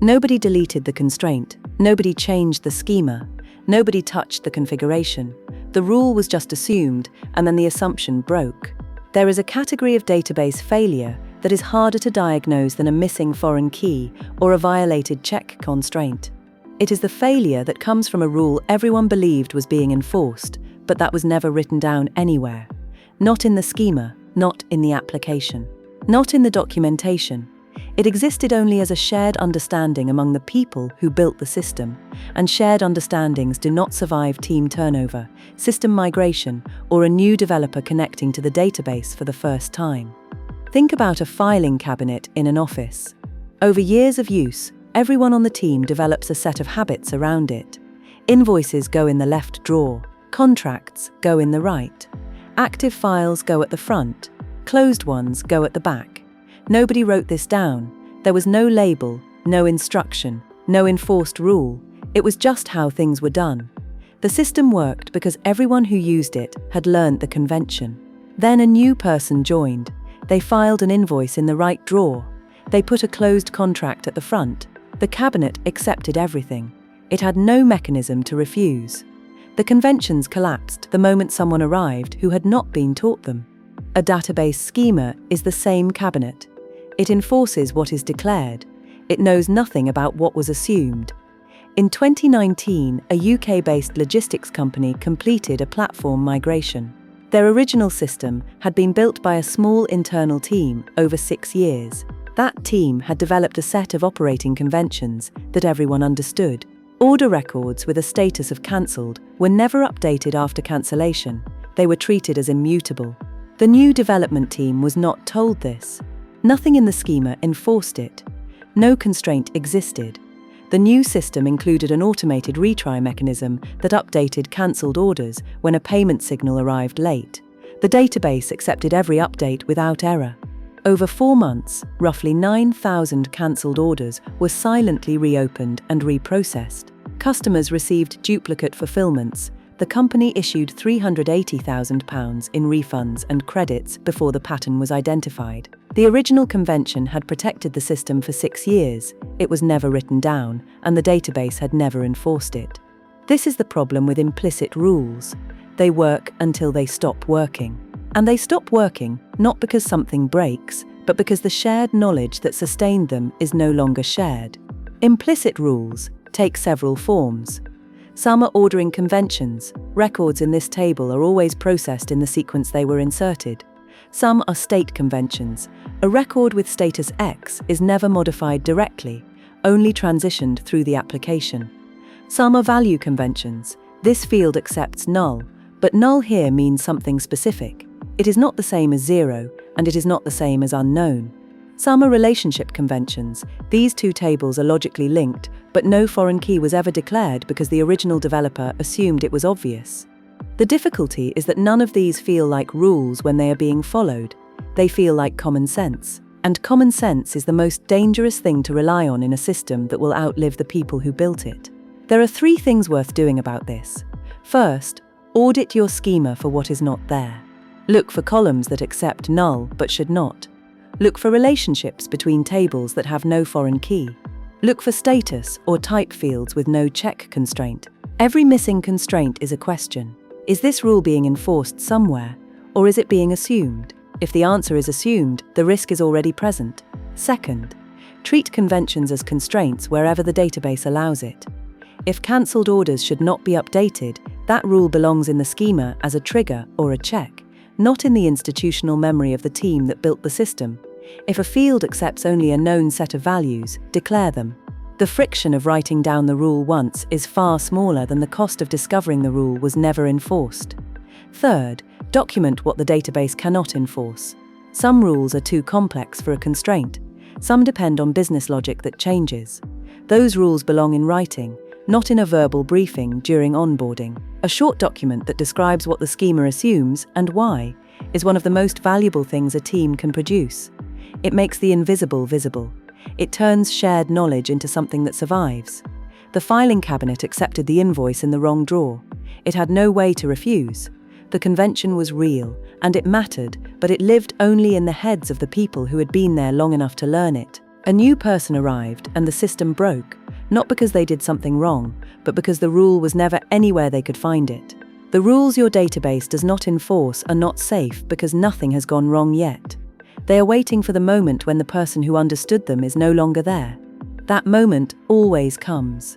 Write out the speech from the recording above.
Nobody deleted the constraint, nobody changed the schema, nobody touched the configuration. The rule was just assumed, and then the assumption broke. There is a category of database failure that is harder to diagnose than a missing foreign key or a violated check constraint. It is the failure that comes from a rule everyone believed was being enforced, but that was never written down anywhere. Not in the schema, not in the application, not in the documentation. It existed only as a shared understanding among the people who built the system, and shared understandings do not survive team turnover, system migration, or a new developer connecting to the database for the first time. Think about a filing cabinet in an office. Over years of use, everyone on the team develops a set of habits around it. Invoices go in the left drawer, contracts go in the right. Active files go at the front, closed ones go at the back. Nobody wrote this down. There was no label, no instruction, no enforced rule. It was just how things were done. The system worked because everyone who used it had learned the convention. Then a new person joined. They filed an invoice in the right drawer. They put a closed contract at the front. The cabinet accepted everything. It had no mechanism to refuse. The conventions collapsed the moment someone arrived who had not been taught them. A database schema is the same cabinet. It enforces what is declared. It knows nothing about what was assumed. In 2019, a UK-based logistics company completed a platform migration. Their original system had been built by a small internal team over 6 years. That team had developed a set of operating conventions that everyone understood. Order records with a status of cancelled were never updated after cancellation. They were treated as immutable. The new development team was not told this. Nothing in the schema enforced it. No constraint existed. The new system included an automated retry mechanism that updated cancelled orders when a payment signal arrived late. The database accepted every update without error. Over 4 months, roughly 9,000 cancelled orders were silently reopened and reprocessed. Customers received duplicate fulfilments. The company issued £380,000 in refunds and credits before the pattern was identified. The original convention had protected the system for 6 years. It was never written down, and the database had never enforced it. This is the problem with implicit rules. They work until they stop working. And they stop working not because something breaks, but because the shared knowledge that sustained them is no longer shared. Implicit rules take several forms. Some are ordering conventions. Records in this table are always processed in the sequence they were inserted. Some are state conventions. A record with status X is never modified directly, only transitioned through the application. Some are value conventions. This field accepts null, but null here means something specific. It is not the same as 0, and it is not the same as unknown. Some are relationship conventions. These two tables are logically linked, but no foreign key was ever declared because the original developer assumed it was obvious. The difficulty is that none of these feel like rules when they are being followed. They feel like common sense. And common sense is the most dangerous thing to rely on in a system that will outlive the people who built it. There are 3 things worth doing about this. First, audit your schema for what is not there. Look for columns that accept null but should not. Look for relationships between tables that have no foreign key. Look for status or type fields with no check constraint. Every missing constraint is a question. Is this rule being enforced somewhere, or is it being assumed? If the answer is assumed, the risk is already present. Second, treat conventions as constraints wherever the database allows it. If cancelled orders should not be updated, that rule belongs in the schema as a trigger or a check, not in the institutional memory of the team that built the system. If a field accepts only a known set of values, declare them. The friction of writing down the rule once is far smaller than the cost of discovering the rule was never enforced. Third, document what the database cannot enforce. Some rules are too complex for a constraint. Some depend on business logic that changes. Those rules belong in writing, not in a verbal briefing during onboarding. A short document that describes what the schema assumes and why is one of the most valuable things a team can produce. It makes the invisible visible. It turns shared knowledge into something that survives. The filing cabinet accepted the invoice in the wrong drawer. It had no way to refuse. The convention was real, and it mattered, but it lived only in the heads of the people who had been there long enough to learn it. A new person arrived and the system broke, not because they did something wrong, but because the rule was never anywhere they could find it. The rules your database does not enforce are not safe because nothing has gone wrong yet. They are waiting for the moment when the person who understood them is no longer there. That moment always comes.